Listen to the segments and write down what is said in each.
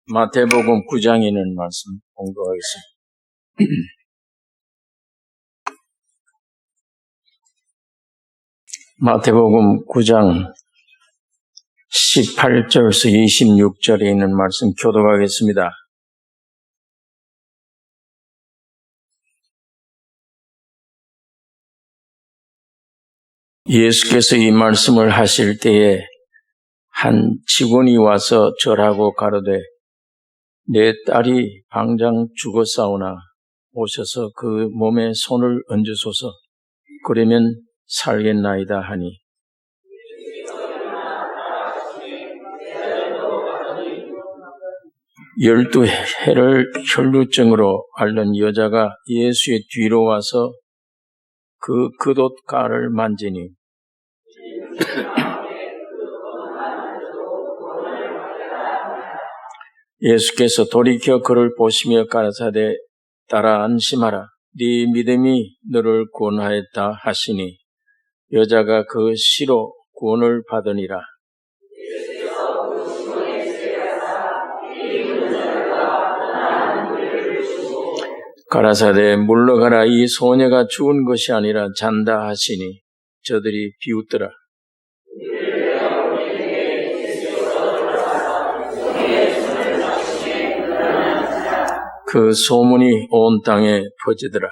마태복음 9장에 있는 말씀 공부하겠습니다. 마태복음 9장 18절에서 26절에 있는 말씀 교독하겠습니다. 예수께서 이 말씀을 하실 때에 한 직원이 와서 절하고 가로되 내 딸이 당장 죽었사오나 오셔서 그 몸에 손을 얹으소서 그러면 살겠나이다 하니 열두 해를 혈루증으로 앓는 여자가 예수의 뒤로 와서 그 겉옷가를 만지니 예수께서 돌이켜 그를 보시며 가라사대 딸아 안심하라 네 믿음이 너를 구원하였다 하시니 여자가 그 시로 구원을 받으니라. 가라사대 물러가라 이 소녀가 죽은 것이 아니라 잔다 하시니 저들이 비웃더라. 그 소문이 온 땅에 퍼지더라.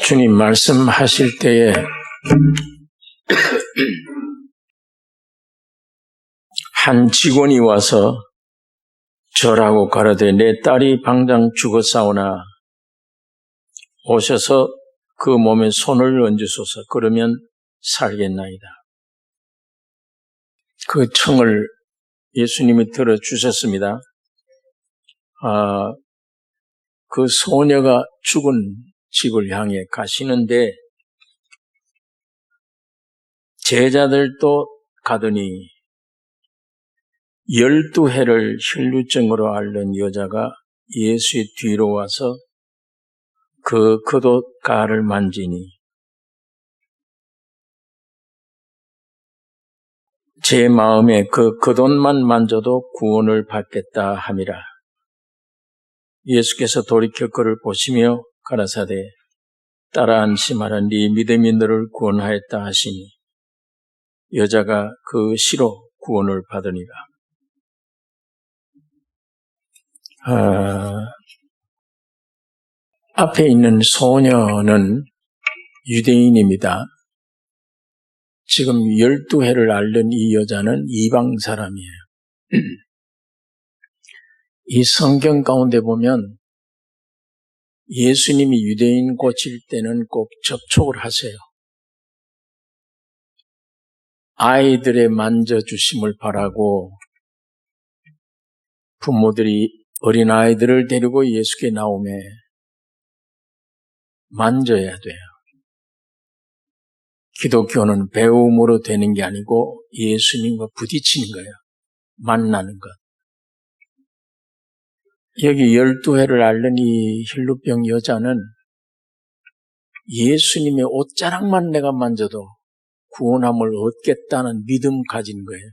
주님 말씀하실 때에 한 직원이 와서 절하고 가로되 내 딸이 당장 죽었사오나 오셔서 그 몸에 손을 얹으소서 그러면 살겠나이다. 그 청을 예수님이 들어주셨습니다. 그 소녀가 죽은 집을 향해 가시는데 제자들도 가더니 12해를 혈루증으로 앓는 여자가 예수의 뒤로 와서 그 겉옷가를 만지니 제 마음에 그 겉옷만 만져도 구원을 받겠다 함이라. 예수께서 돌이켜 그를 보시며 가라사대 딸아 안심하라 네 믿음이 너를 구원하였다 하시니 여자가 그 시로 구원을 받으니라. 앞에 있는 소녀는 유대인입니다. 지금 12해를 앓는 이 여자는 이방 사람이에요. 이 성경 가운데 보면 예수님이 유대인 고칠 때는 꼭 접촉을 하세요. 아이들의 만져주심을 바라고 부모들이 어린아이들을 데리고 예수께 나오면 만져야 돼요. 기독교는 배움으로 되는 게 아니고 예수님과 부딪히는 거예요. 만나는 것. 여기 12해를 앓는 이 혈루병 여자는 예수님의 옷자락만 내가 만져도 구원함을 얻겠다는 믿음 가진 거예요.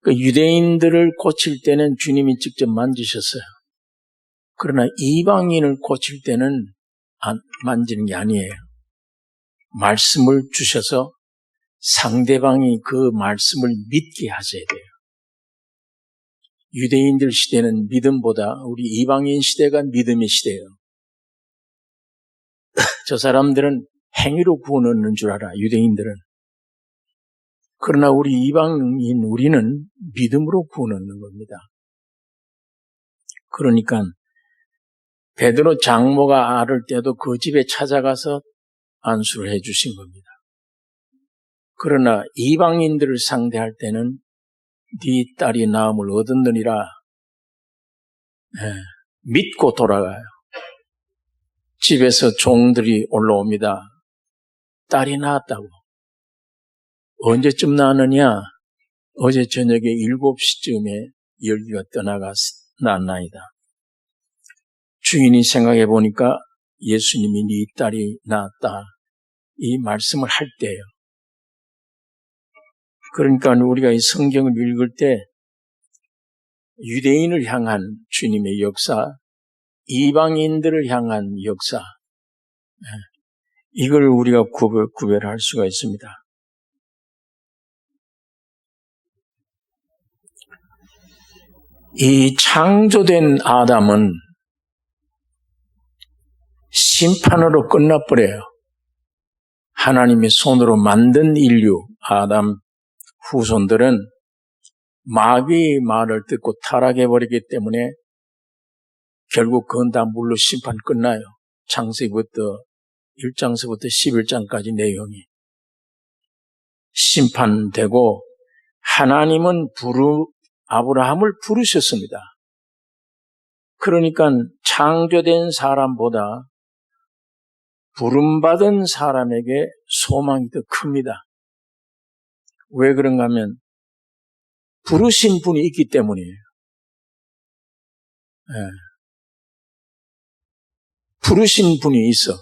그 유대인들을 고칠 때는 주님이 직접 만지셨어요. 그러나 이방인을 고칠 때는 만지는 게 아니에요. 말씀을 주셔서 상대방이 그 말씀을 믿게 하셔야 돼요. 유대인들 시대는 믿음보다 우리 이방인 시대가 믿음의 시대예요. 저 사람들은 행위로 구원 얻는 줄 알아, 유대인들은. 그러나 우리 이방인 우리는 믿음으로 구원 얻는 겁니다. 그러니까 베드로 장모가 앓을 때도 그 집에 찾아가서 안수를 해 주신 겁니다. 그러나 이방인들을 상대할 때는 네 딸이 나음을 얻었느니라 믿고 돌아가요. 집에서 종들이 올라옵니다. 딸이 나았다고. 언제쯤 나느냐? 어제 저녁에 7시쯤에 열기가 떠나가 나나이다. 주인이 생각해 보니까 예수님이 네 딸이 낳았다. 이 말씀을 할 때예요. 그러니까 우리가 이 성경을 읽을 때 유대인을 향한 주님의 역사, 이방인들을 향한 역사, 이걸 우리가 구별할 수가 있습니다. 이 창조된 아담은 심판으로 끝나버려요. 하나님의 손으로 만든 인류, 아담 후손들은 마귀의 말을 듣고 타락해버리기 때문에 결국 그건 다 물로 심판 끝나요. 창세기부터 1장서부터 11장까지 내용이 심판되고 하나님은 아브라함을 부르셨습니다. 그러니까 창조된 사람보다 부름받은 사람에게 소망이 더 큽니다. 왜 그런가 하면 부르신 분이 있기 때문이에요. 부르신 분이 있어.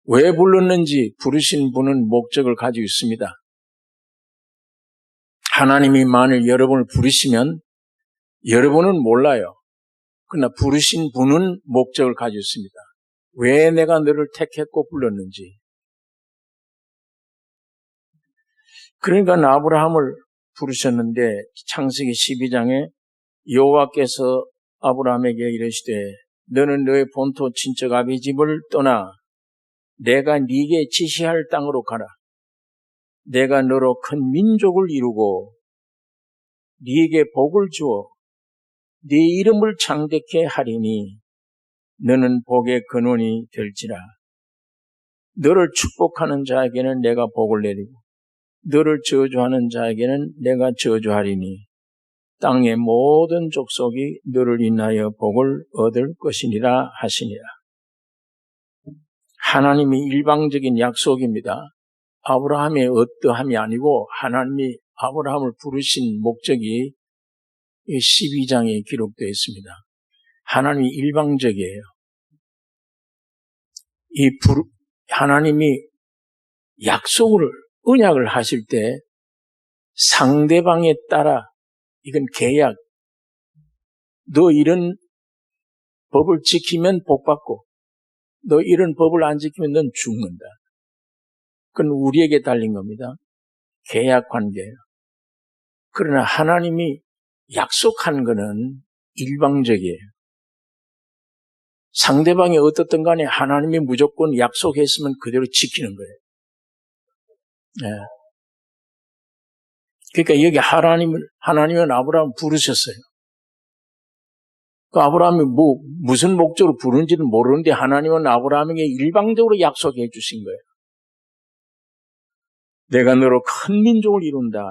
왜 불렀는지 부르신 분은 목적을 가지고 있습니다. 하나님이 만일 여러분을 부르시면 여러분은 몰라요. 그러나 부르신 분은 목적을 가지고 있습니다. 왜 내가 너를 택했고 불렀는지. 그러니까 아브라함을 부르셨는데 창세기 12장에 여호와께서 아브라함에게 이르시되 너는 너의 본토 친척 아비 집을 떠나 내가 네게 지시할 땅으로 가라. 내가 너로 큰 민족을 이루고 네게 복을 주어 네 이름을 창대케 하리니 너는 복의 근원이 될지라. 너를 축복하는 자에게는 내가 복을 내리고 너를 저주하는 자에게는 내가 저주하리니 땅의 모든 족속이 너를 인하여 복을 얻을 것이니라 하시니라. 하나님이 일방적인 약속입니다. 아브라함의 어떠함이 아니고 하나님이 아브라함을 부르신 목적이 12장에 기록되어 있습니다. 하나님이 일방적이에요. 하나님이 언약을 하실 때 상대방에 따라 이건 계약. 너 이런 법을 지키면 복받고 너 이런 법을 안 지키면 넌 죽는다. 그건 우리에게 달린 겁니다. 계약 관계예요. 그러나 하나님이 약속한 것은 일방적이에요. 상대방이 어떻든 간에 하나님이 무조건 약속했으면 그대로 지키는 거예요. 네. 그러니까 여기 하나님은 아브라함을 부르셨어요. 그 아브라함이 무슨 목적으로 부른지는 모르는데 하나님은 아브라함에게 일방적으로 약속해 주신 거예요. 내가 너로 큰 민족을 이룬다.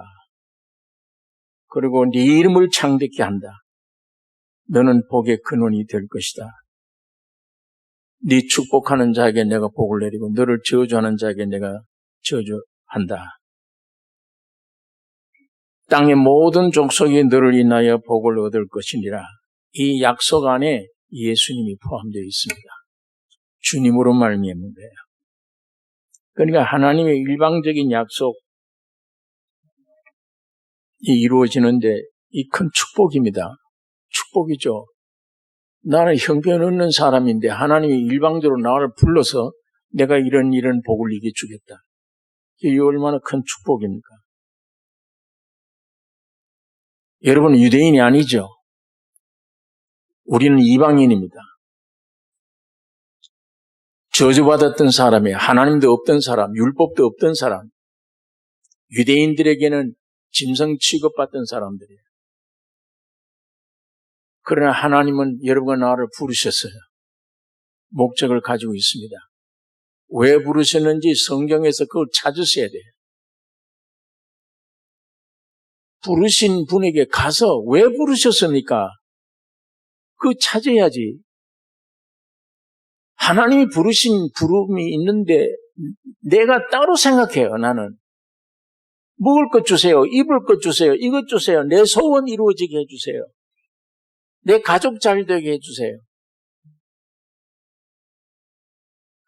그리고 네 이름을 창대케 한다. 너는 복의 근원이 될 것이다. 네 축복하는 자에게 내가 복을 내리고 너를 저주하는 자에게 내가 저주한다. 땅의 모든 족속이 너를 인하여 복을 얻을 것이니라. 이 약속 안에 예수님이 포함되어 있습니다. 주님으로 말미암은 거예요. 그러니까 하나님의 일방적인 약속이 이루어지는데 이 큰 축복입니다. 축복이죠. 나는 형편없는 사람인데 하나님이 일방적으로 나를 불러서 내가 이런 복을 이게 주겠다. 이게 얼마나 큰 축복입니까? 여러분은 유대인이 아니죠. 우리는 이방인입니다. 저주받았던 사람이에요. 하나님도 없던 사람, 율법도 없던 사람. 유대인들에게는 짐승 취급받던 사람들이에요. 그러나 하나님은 여러분과 나를 부르셨어요. 목적을 가지고 있습니다. 왜 부르셨는지 성경에서 그걸 찾으셔야 돼요. 부르신 분에게 가서 왜 부르셨습니까? 그거 찾아야지. 하나님이 부르신 부름이 있는데 내가 따로 생각해요. 나는 먹을 것 주세요. 입을 것 주세요. 이것 주세요. 내 소원 이루어지게 해주세요. 내 가족 잘 되게 해주세요.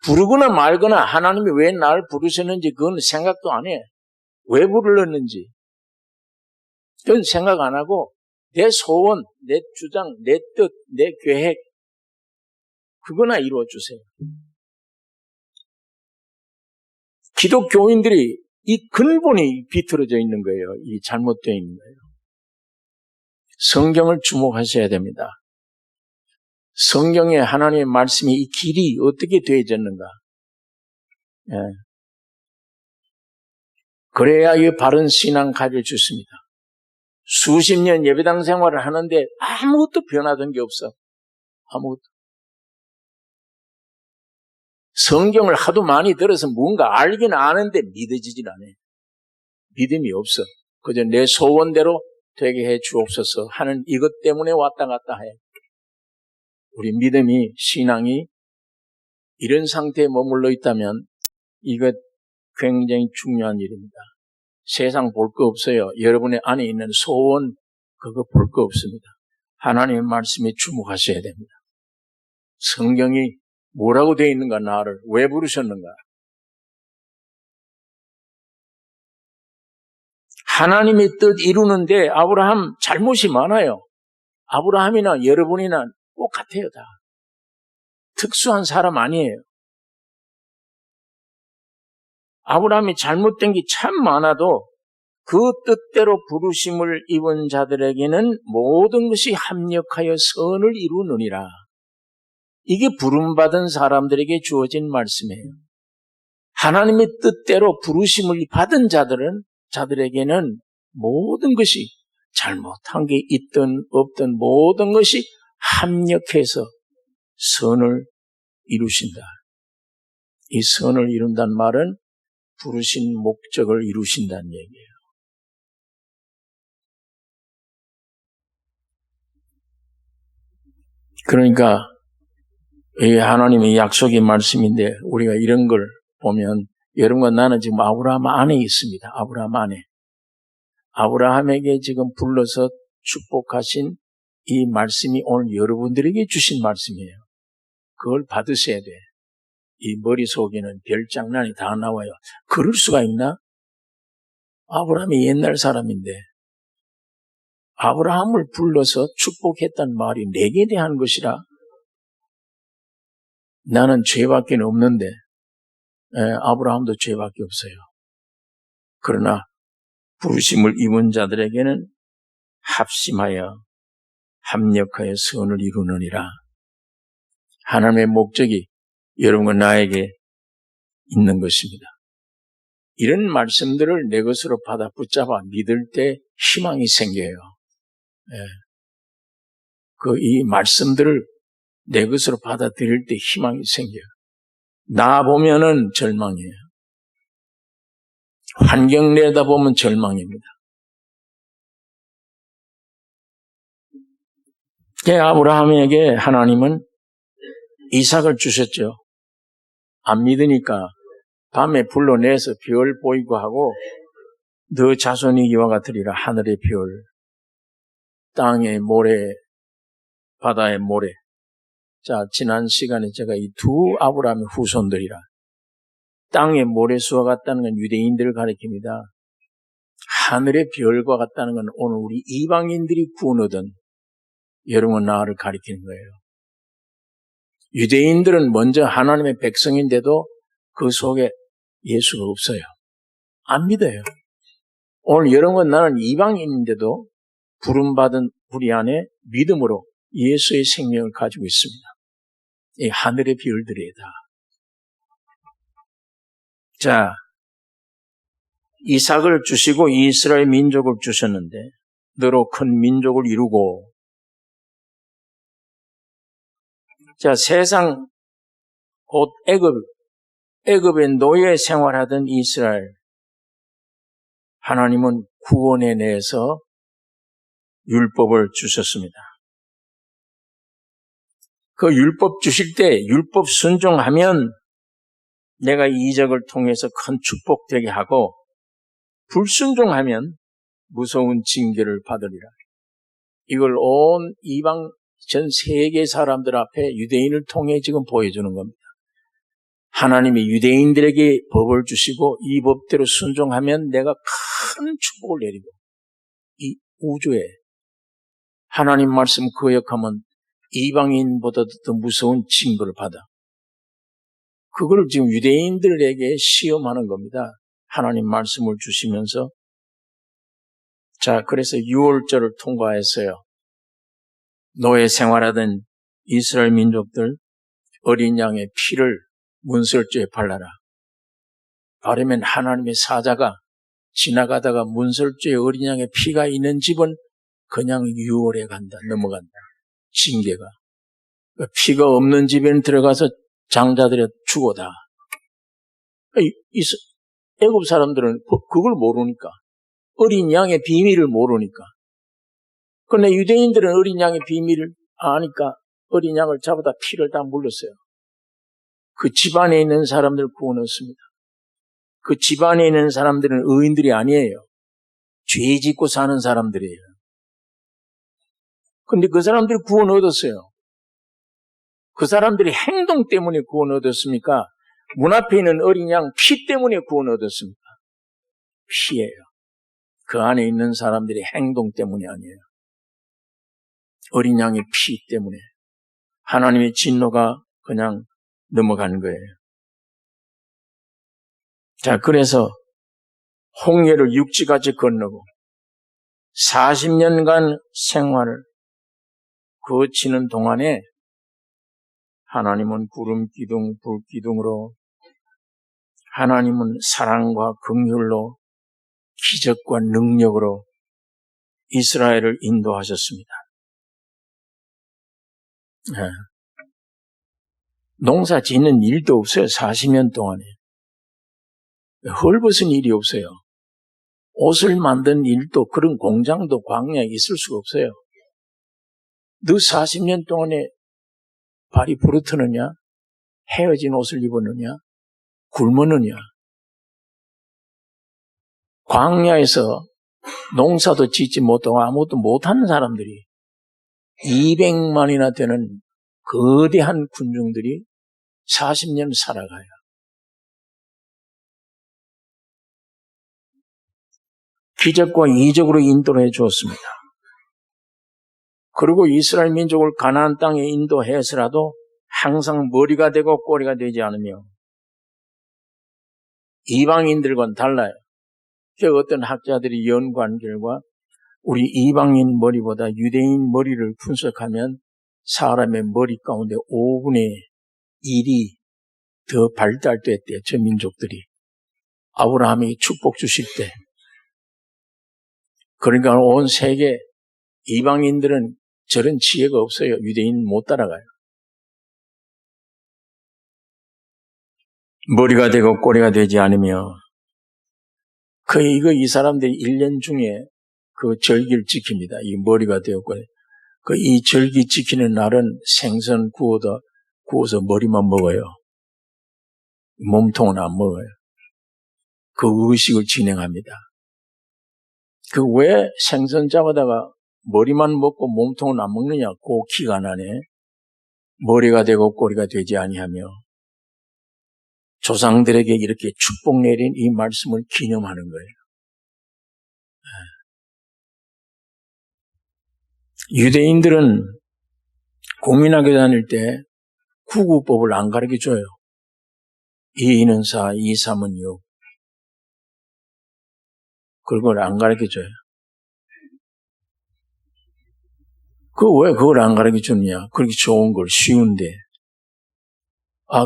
부르거나 말거나 하나님이 왜 나를 부르셨는지 그건 생각도 안 해. 왜 불렀는지. 그건 생각 안 하고 내 소원, 내 주장, 내 뜻, 내 계획 그거나 이루어주세요. 기독교인들이 이 근본이 비틀어져 있는 거예요. 이 잘못되어 있는 거예요. 성경을 주목하셔야 됩니다. 성경에 하나님의 말씀이 이 길이 어떻게 되어졌는가. 예. 그래야 이 바른 신앙 가져주십니다. 수십 년 예배당 생활을 하는데 아무것도 변화된 게 없어. 아무것도. 성경을 하도 많이 들어서 뭔가 알긴 아는데 믿어지질 않아요. 믿음이 없어. 그저 내 소원대로 되게 해 주옵소서 하는 이것 때문에 왔다 갔다 해. 우리 믿음이, 신앙이 이런 상태에 머물러 있다면 이것 굉장히 중요한 일입니다. 세상 볼 거 없어요. 여러분의 안에 있는 소원 그거 볼 거 없습니다. 하나님의 말씀에 주목하셔야 됩니다. 성경이 뭐라고 되어 있는가, 나를 왜 부르셨는가. 하나님의 뜻 이루는데 아브라함 잘못이 많아요. 아브라함이나 여러분이나 똑같아요. 다 특수한 사람 아니에요. 아브라함이 잘못된 게 참 많아도 그 뜻대로 부르심을 입은 자들에게는 모든 것이 합력하여 선을 이루느니라. 이게 부름받은 사람들에게 주어진 말씀이에요. 하나님의 뜻대로 부르심을 받은 자들에게는 모든 것이 잘못한 게 있든 없든 모든 것이 합력해서 선을 이루신다. 이 선을 이룬다는 말은 부르신 목적을 이루신다는 얘기예요. 그러니까 이 하나님의 약속의 말씀인데 우리가 이런 걸 보면 여러분과 나는 지금 아브라함 안에 있습니다. 아브라함 안에. 아브라함에게 지금 불러서 축복하신 이 말씀이 오늘 여러분들에게 주신 말씀이에요. 그걸 받으셔야 돼. 이 머릿속에는 별장난이 다 나와요. 그럴 수가 있나? 아브라함이 옛날 사람인데 아브라함을 불러서 축복했단 말이 내게 대한 것이라. 나는 죄밖에 없는데 아브라함도 죄밖에 없어요. 그러나 부르심을 입은 자들에게는 합심하여 합력하여 선을 이루느니라. 하나님의 목적이 여러분과 나에게 있는 것입니다. 이런 말씀들을 내 것으로 받아 붙잡아 믿을 때 희망이 생겨요. 이 말씀들을 내 것으로 받아들일 때 희망이 생겨요. 나 보면은 절망이에요. 환경 내다보면 절망입니다. 아브라함에게 하나님은 이삭을 주셨죠. 안 믿으니까 밤에 불러내서 별 보이고 하고 너 자손이 이와 같으리라. 하늘의 별, 땅의 모래, 바다의 모래. 자, 지난 시간에 제가 이 두 아브라함의 후손들이라. 땅의 모래수와 같다는 건 유대인들을 가리킵니다. 하늘의 별과 같다는 건 오늘 우리 이방인들이 구원 얻은 여러분 나를 가리키는 거예요. 유대인들은 먼저 하나님의 백성인데도 그 속에 예수가 없어요. 안 믿어요. 오늘 여러분 나는 이방인인데도 부름받은 우리 안에 믿음으로 예수의 생명을 가지고 있습니다. 이 하늘의 별들이다. 자, 이삭을 주시고 이스라엘 민족을 주셨는데 너로 큰 민족을 이루고 자, 세상 곧 애굽의 노예 생활하던 이스라엘 하나님은 구원에 대해서 율법을 주셨습니다. 그 율법 주실 때 율법 순종하면 내가 이 이적을 통해서 큰 축복되게 하고 불순종하면 무서운 징계를 받으리라. 이걸 온 이방 전 세계 사람들 앞에 유대인을 통해 지금 보여주는 겁니다. 하나님이 유대인들에게 법을 주시고 이 법대로 순종하면 내가 큰 축복을 내리고 이 우주에 하나님 말씀 거역하면 이방인보다도 더 무서운 징벌을 받아. 그걸 지금 유대인들에게 시험하는 겁니다. 하나님 말씀을 주시면서. 자, 그래서 6월절을 통과했어요. 노예 생활하던 이스라엘 민족들 어린 양의 피를 문설주에 발라라. 바르면 하나님의 사자가 지나가다가 문설주에 어린 양의 피가 있는 집은 그냥 6월에 간다, 넘어간다. 징계가. 피가 없는 집에는 들어가서 장자들이 죽어다. 애굽 사람들은 그걸 모르니까. 어린 양의 비밀을 모르니까. 그런데 유대인들은 어린 양의 비밀을 아니까 어린 양을 잡아다 피를 다 물렀어요. 그 집안에 있는 사람들 구원 얻습니다. 그 집안에 있는 사람들은 의인들이 아니에요. 죄 짓고 사는 사람들이에요. 근데 그 사람들이 구원 얻었어요. 그 사람들이 행동 때문에 구원 얻었습니까? 문 앞에 있는 어린 양 피 때문에 구원 얻었습니까? 피예요. 그 안에 있는 사람들이 행동 때문이 아니에요. 어린 양의 피 때문에 하나님의 진노가 그냥 넘어가는 거예요. 자, 그래서 홍해를 육지같이 건너고 40년간 생활을 거치는 동안에 하나님은 구름 기둥, 불 기둥으로, 하나님은 사랑과 긍휼로, 기적과 능력으로 이스라엘을 인도하셨습니다. 네. 농사 짓는 일도 없어요. 40년 동안에. 헐벗은 일이 없어요. 옷을 만든 일도, 그런 공장도 광야에 있을 수가 없어요. 너 40년 동안에 발이 부르트느냐? 헤어진 옷을 입었느냐? 굶었느냐? 광야에서 농사도 짓지 못하고 아무것도 못하는 사람들이 200만이나 되는 거대한 군중들이 40년 살아가요. 기적과 이적으로 인도를 해주었습니다. 그리고 이스라엘 민족을 가나안 땅에 인도해서라도 항상 머리가 되고 꼬리가 되지 않으며 이방인들과는 달라요. 어떤 학자들이 연구한 결과 우리 이방인 머리보다 유대인 머리를 분석하면 사람의 머리 가운데 5분의 1이 더 발달됐대요. 저 민족들이. 아브라함이 축복 주실 때. 그러니까 온 세계 이방인들은 저런 지혜가 없어요. 유대인 못 따라가요. 머리가 되고 꼬리가 되지 않으며 이 사람들이 1년 중에 그 절기를 지킵니다. 이 머리가 되었고 이 절기 지키는 날은 생선 구워서 머리만 먹어요. 몸통은 안 먹어요. 그 의식을 진행합니다. 그 왜 생선 잡아다가 머리만 먹고 몸통은 안 먹느냐? 그 기간안에 머리가 되고 꼬리가 되지 아니하며 조상들에게 이렇게 축복 내린 이 말씀을 기념하는 거예요. 유대인들은 공민학교 다닐 때 구구법을 안 가르쳐줘요. 2는 4, 2, 3은 6. 그걸 안 가르쳐줘요. 왜 그걸 안 가르쳐주느냐? 그렇게 좋은 걸, 쉬운데.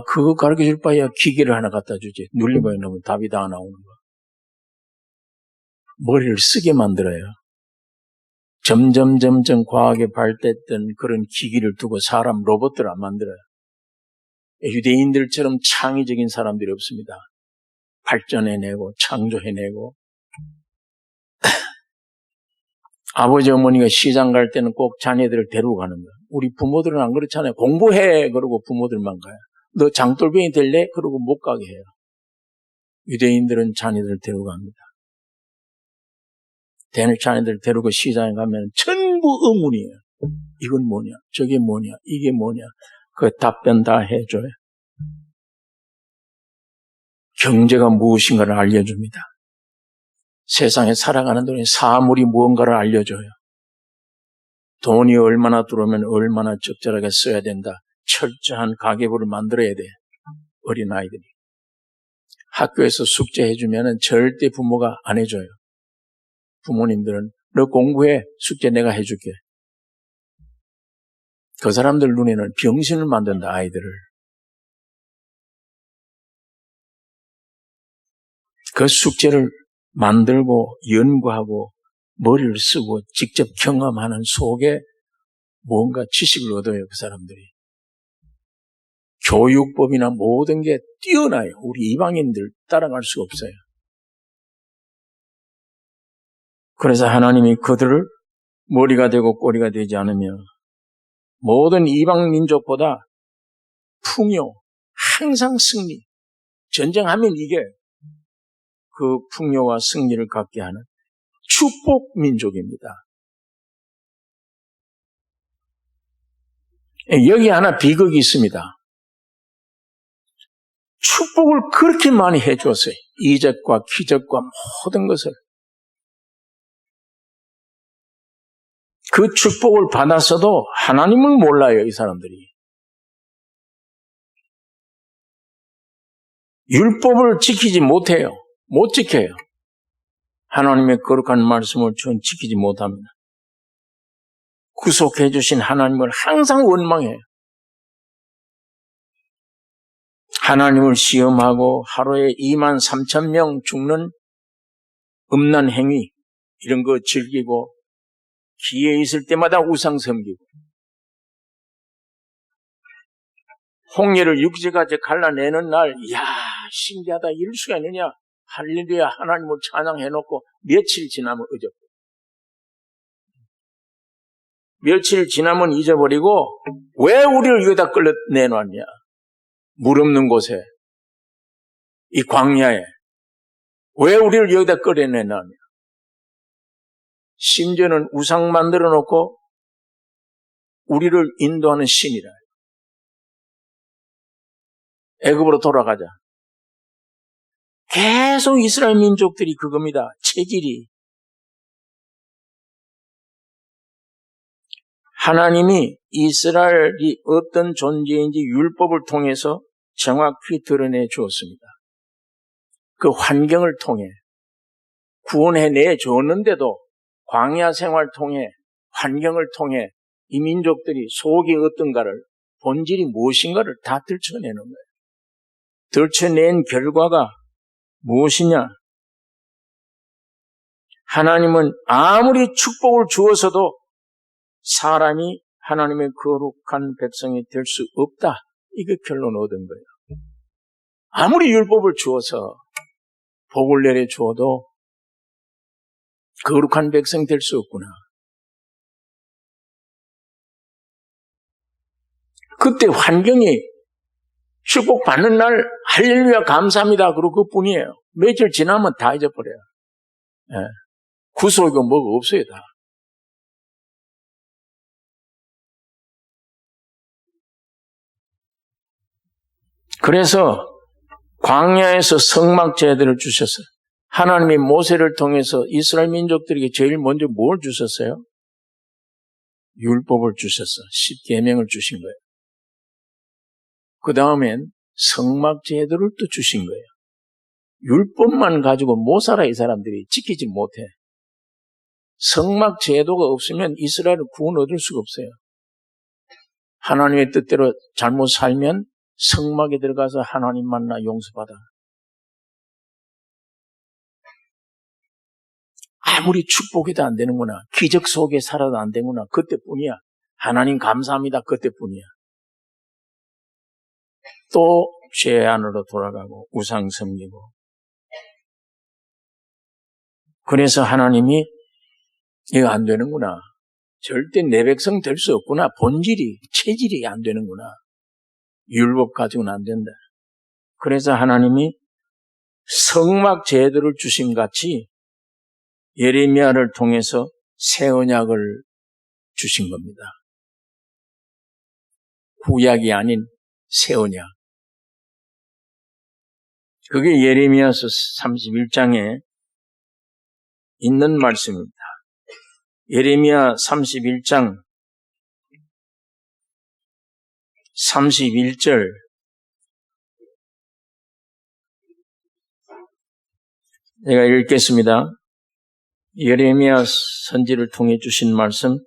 그거 가르쳐줄 바에야 기계를 하나 갖다 주지. 눌리면 넣으면 답이 다 나오는 거. 머리를 쓰게 만들어요. 점점 과학에 발달했던 그런 기기를 두고 사람 로봇들 안 만들어요. 유대인들처럼 창의적인 사람들이 없습니다. 발전해내고 창조해내고. 아버지 어머니가 시장 갈 때는 꼭 자녀들을 데리고 가는 거예요. 우리 부모들은 안 그렇잖아요. 공부해 그러고 부모들만 가요. 너 장돌뱅이 될래? 그러고 못 가게 해요. 유대인들은 자녀들을 데리고 갑니다. 자녀들 데리고 시장에 가면 전부 의문이에요. 이건 뭐냐? 저게 뭐냐? 이게 뭐냐? 그 답변 다 해줘요. 경제가 무엇인가를 알려줍니다. 세상에 살아가는 동안 사물이 무언가를 알려줘요. 돈이 얼마나 들어오면 얼마나 적절하게 써야 된다. 철저한 가계부를 만들어야 돼. 어린아이들이. 학교에서 숙제해주면 절대 부모가 안 해줘요. 부모님들은 너 공부해. 숙제 내가 해줄게. 그 사람들 눈에는 병신을 만든다, 아이들을. 그 숙제를 만들고 연구하고 머리를 쓰고 직접 경험하는 속에 뭔가 지식을 얻어요, 그 사람들이. 교육법이나 모든 게 뛰어나요. 우리 이방인들 따라갈 수가 없어요. 그래서 하나님이 그들을 머리가 되고 꼬리가 되지 않으며 모든 이방 민족보다 풍요, 항상 승리, 전쟁하면 이게 그 풍요와 승리를 갖게 하는 축복 민족입니다. 여기 하나 비극이 있습니다. 축복을 그렇게 많이 해줬어요. 이적과 기적과 모든 것을. 그 축복을 받았어도 하나님을 몰라요, 이 사람들이. 율법을 지키지 못해요. 못 지켜요. 하나님의 거룩한 말씀을 전 지키지 못합니다. 구속해 주신 하나님을 항상 원망해요. 하나님을 시험하고 하루에 23,000명 죽는 음란 행위 이런 거 즐기고 기회 있을 때마다 우상 섬기고 홍해를 육지까지 갈라내는 날, 이야 신기하다, 이럴 수가 있느냐. 할렐루야, 하나님을 찬양해놓고 며칠 지나면 잊어버려. 며칠 지나면 잊어버리고 왜 우리를 여기다 끌어내놨냐. 물 없는 곳에, 이 광야에 왜 우리를 여기다 끌어내놨냐. 심지어는 우상 만들어 놓고 우리를 인도하는 신이라. 애굽으로 돌아가자. 계속 이스라엘 민족들이 그겁니다. 체질이. 하나님이 이스라엘이 어떤 존재인지 율법을 통해서 정확히 드러내 주었습니다. 그 환경을 통해 구원해내 줬는데도 광야 생활 통해 환경을 통해 이 민족들이 속이 어떤가를, 본질이 무엇인가를 다 들춰내는 거예요. 들춰낸 결과가 무엇이냐? 하나님은 아무리 축복을 주어서도 사람이 하나님의 거룩한 백성이 될 수 없다. 이게 결론 얻은 거예요. 아무리 율법을 주어서 복을 내려 주어도 거룩한 백성 될 수 없구나. 그때 환경이 축복 받는 날 할렐루야 감사합니다 그러고 그뿐이에요. 며칠 지나면 다 잊어버려요. 예. 구속이 뭐가 없어요 다. 그래서 광야에서 성막제들을 주셨어요. 하나님이 모세를 통해서 이스라엘 민족들에게 제일 먼저 뭘 주셨어요? 율법을 주셨어. 10계명을 주신 거예요. 그 다음엔 성막제도를 또 주신 거예요. 율법만 가지고 못 살아. 이 사람들이 지키지 못해. 성막제도가 없으면 이스라엘은 구원 얻을 수가 없어요. 하나님의 뜻대로 잘못 살면 성막에 들어가서 하나님 만나 용서받아. 아무리 축복해도 안 되는구나. 기적 속에 살아도 안 되는구나. 그때뿐이야. 하나님 감사합니다. 그때뿐이야. 또 죄 안으로 돌아가고 우상 섬기고. 그래서 하나님이 이거 안 되는구나. 절대 내 백성 될 수 없구나. 본질이, 체질이 안 되는구나. 율법 가지고는 안 된다. 그래서 하나님이 성막 제도를 주심 같이 예레미야를 통해서 새 언약을 주신 겁니다. 구약이 아닌 새 언약. 그게 예레미야서 31장에 있는 말씀입니다. 예레미야 31장 31절 제가 읽겠습니다. 예레미야 선지를 통해 주신 말씀,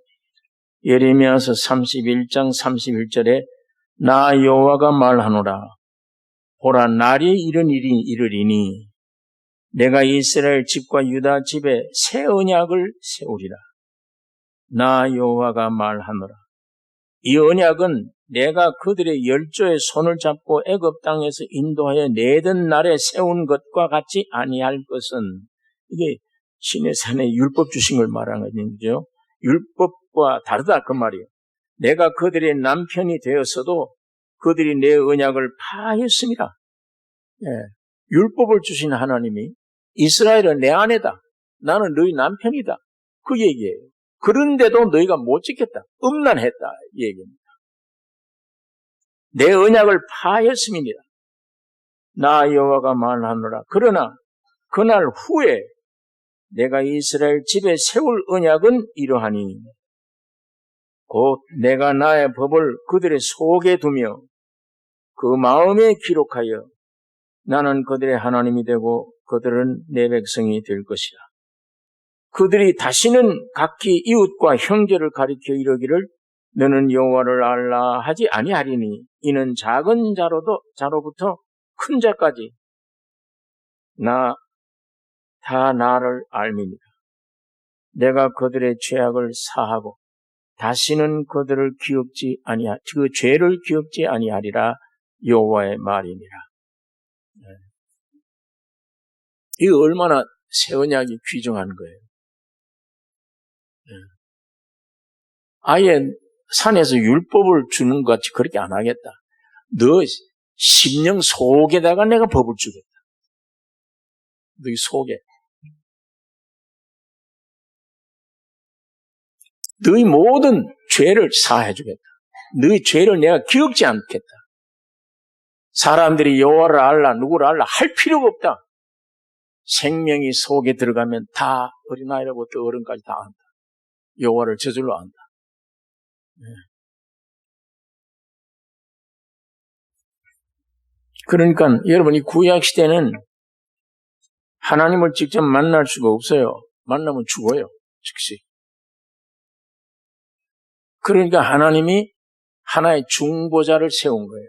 예레미야서 31장 31절에 나 여호와가 말하노라. 보라, 날이 이런 일이 이르리니 내가 이스라엘 집과 유다 집에 새 언약을 세우리라. 나 여호와가 말하노라. 이 언약은 내가 그들의 열조의 손을 잡고 애굽 땅에서 인도하여 내던 날에 세운 것과 같이 아니할 것은, 이게 시내산에 율법 주신 걸 말하는 거죠. 율법과 다르다 그 말이에요. 내가 그들의 남편이 되었어도 그들이 내 언약을 파하였습니다. 예, 율법을 주신 하나님이 이스라엘은 내 아내다, 나는 너희 남편이다, 그 얘기예요. 그런데도 너희가 못 지켰다, 음란했다 이 얘기입니다. 내 언약을 파하였음이니라. 나 여호와가 말하노라. 그러나 그날 후에 내가 이스라엘 집에 세울 언약은 이러하니 곧 내가 나의 법을 그들의 속에 두며 그 마음에 기록하여 나는 그들의 하나님이 되고 그들은 내 백성이 될 것이라. 그들이 다시는 각기 이웃과 형제를 가리켜 이르기를 너는 여호와를 알라 하지 아니하리니 이는 작은 자로부터 큰 자까지 다 나를 알미니라. 내가 그들의 죄악을 사하고 다시는 그 죄를 기억지 아니하리라. 여호와의 말이니라. 이게 얼마나 새 언약이 귀중한 거예요. 아예 산에서 율법을 주는 것 같이 그렇게 안 하겠다. 너 심령 속에다가 내가 법을 주겠다. 너희 속에. 너희 모든 죄를 사해 주겠다. 너희 죄를 내가 기억지 않겠다. 사람들이 여호와를 알라, 누구를 알라 할 필요가 없다. 생명이 속에 들어가면 다 어린아이로부터 어른까지 다 안다. 여호와를 저절로 안다. 그러니까 여러분, 이 구약 시대는 하나님을 직접 만날 수가 없어요. 만나면 죽어요. 즉시. 그러니까 하나님이 하나의 중보자를 세운 거예요.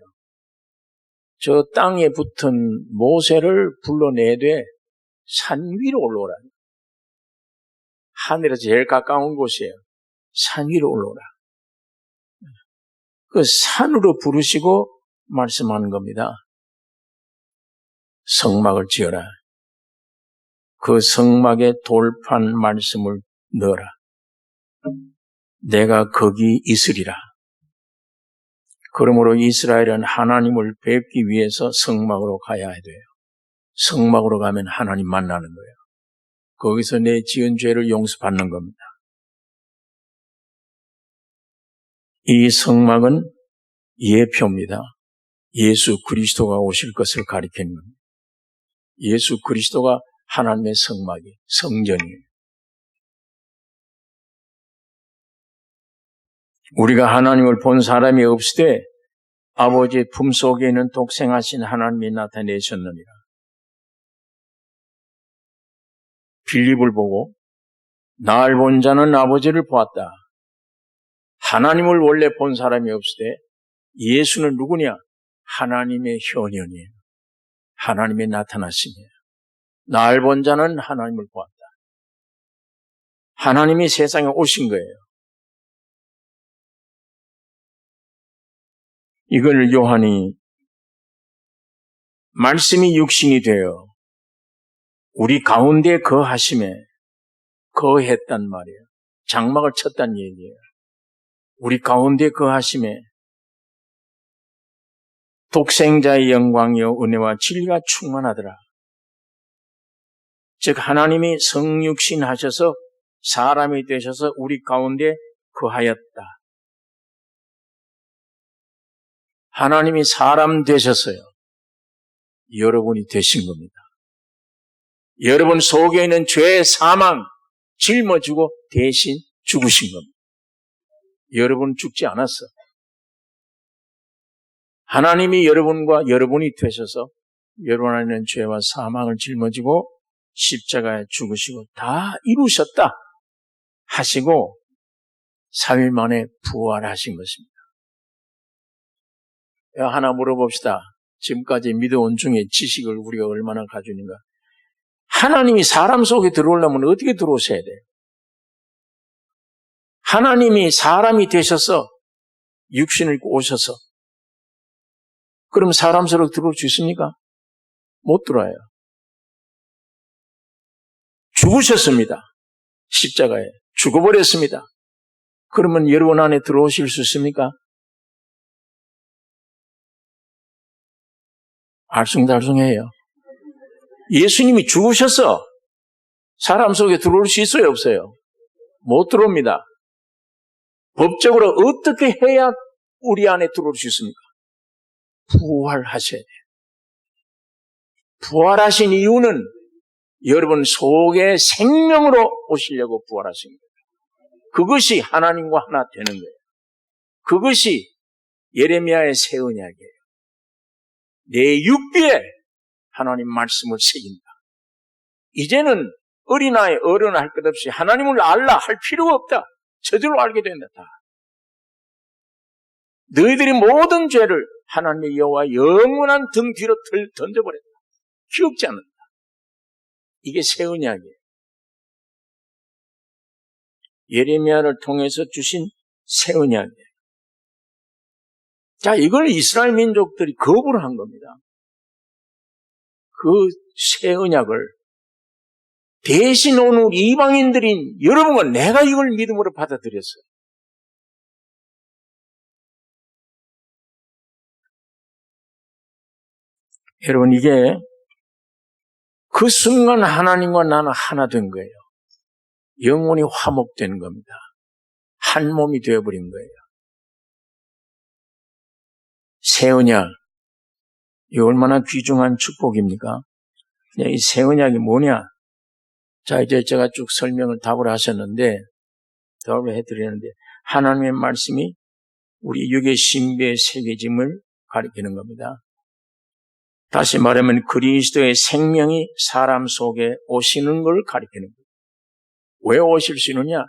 저 땅에 붙은 모세를 불러내되 산 위로 올라오라. 하늘에서 제일 가까운 곳이에요. 산 위로 올라오라. 그 산으로 부르시고 말씀하는 겁니다. 성막을 지어라. 그 성막에 돌판 말씀을 넣어라. 내가 거기 있으리라. 그러므로 이스라엘은 하나님을 뵙기 위해서 성막으로 가야 돼요. 성막으로 가면 하나님 만나는 거예요. 거기서 내 지은 죄를 용서받는 겁니다. 이 성막은 예표입니다. 예수 그리스도가 오실 것을 가리키는 겁니다. 예수 그리스도가 하나님의 성막이에요. 성전이에요. 우리가 하나님을 본 사람이 없으되 아버지의 품속에 있는 독생하신 하나님이 나타내셨느니라. 빌립을 보고 날 본 자는 아버지를 보았다. 하나님을 원래 본 사람이 없으되 예수는 누구냐? 하나님의 현현이에요. 하나님의 나타나심이에요. 날 본 자는 하나님을 보았다. 하나님이 세상에 오신 거예요. 이걸 요한이 말씀이 육신이 되어 우리 가운데 거하심에 거했단 말이에요. 장막을 쳤단 얘기예요. 우리 가운데 거하심에 독생자의 영광이요 은혜와 진리가 충만하더라. 즉 하나님이 성육신 하셔서 사람이 되셔서 우리 가운데 거하였다. 하나님이 사람 되셨어요. 여러분이 되신 겁니다. 여러분 속에 있는 죄의 사망 짊어지고 대신 죽으신 겁니다. 여러분 죽지 않았어. 하나님이 여러분과 여러분이 되셔서 여러분 안에 있는 죄와 사망을 짊어지고 십자가에 죽으시고 다 이루셨다 하시고 3일 만에 부활하신 것입니다. 하나 물어봅시다. 지금까지 믿어온 중에 지식을 우리가 얼마나 가지고 있는가. 하나님이 사람 속에 들어오려면 어떻게 들어오셔야 돼요? 하나님이 사람이 되셔서 육신을 입고 오셔서 그럼 사람 속으로 들어올 수 있습니까? 못 들어와요. 죽으셨습니다. 십자가에 죽어버렸습니다. 그러면 여러분 안에 들어오실 수 있습니까? 알쏭달쏭해요. 예수님이 죽으셔서 사람 속에 들어올 수 있어요, 없어요? 못 들어옵니다. 법적으로 어떻게 해야 우리 안에 들어올 수 있습니까? 부활하셔야 돼요. 부활하신 이유는 여러분 속에 생명으로 오시려고 부활하신 거예요. 그것이 하나님과 하나 되는 거예요. 그것이 예레미야의 새 언약이에요. 내 육비에 하나님 말씀을 새긴다. 이제는 어린아이, 어른 할 것 없이 하나님을 알라 할 필요가 없다. 저절로 알게 된다. 너희들이 모든 죄를 하나님의 여호와 영원한 등 뒤로 던져버렸다. 기억지 않는다. 이게 새 언약이에요. 예레미야를 통해서 주신 새 언약이에요. 자, 이걸 이스라엘 민족들이 거부를 한 겁니다. 그 새 언약을 대신 오는 이방인들인 여러분과 내가 이걸 믿음으로 받아들였어요. 여러분, 이게 그 순간 하나님과 나는 하나 된 거예요. 영혼이 화목된 겁니다. 한 몸이 되어버린 거예요. 새 언약, 이 얼마나 귀중한 축복입니까? 이 새 언약이 뭐냐? 자, 이제 제가 쭉 설명을 답을 하셨는데, 답을 해드리는데, 하나님의 말씀이 우리 육의 신비의 새겨짐을 가리키는 겁니다. 다시 말하면 그리스도의 생명이 사람 속에 오시는 걸 가리키는 거예요. 왜 오실 수 있느냐?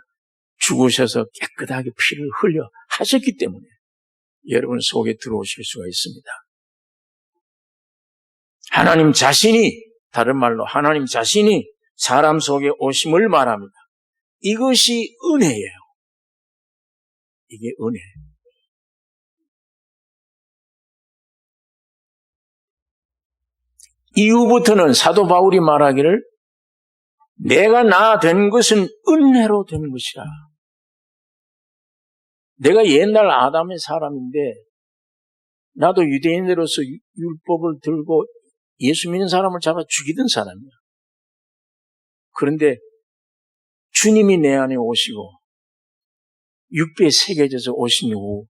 죽으셔서 깨끗하게 피를 흘려 하셨기 때문에 여러분 속에 들어오실 수가 있습니다. 하나님 자신이, 다른 말로 하나님 자신이 사람 속에 오심을 말합니다. 이것이 은혜예요. 이게 은혜예요. 이후부터는 사도 바울이 말하기를 내가 나 된 것은 은혜로 된 것이라. 내가 옛날 아담의 사람인데 나도 유대인으로서 율법을 들고 예수 믿는 사람을 잡아 죽이던 사람이야. 그런데 주님이 내 안에 오시고 육배에 새겨져서 오신 이후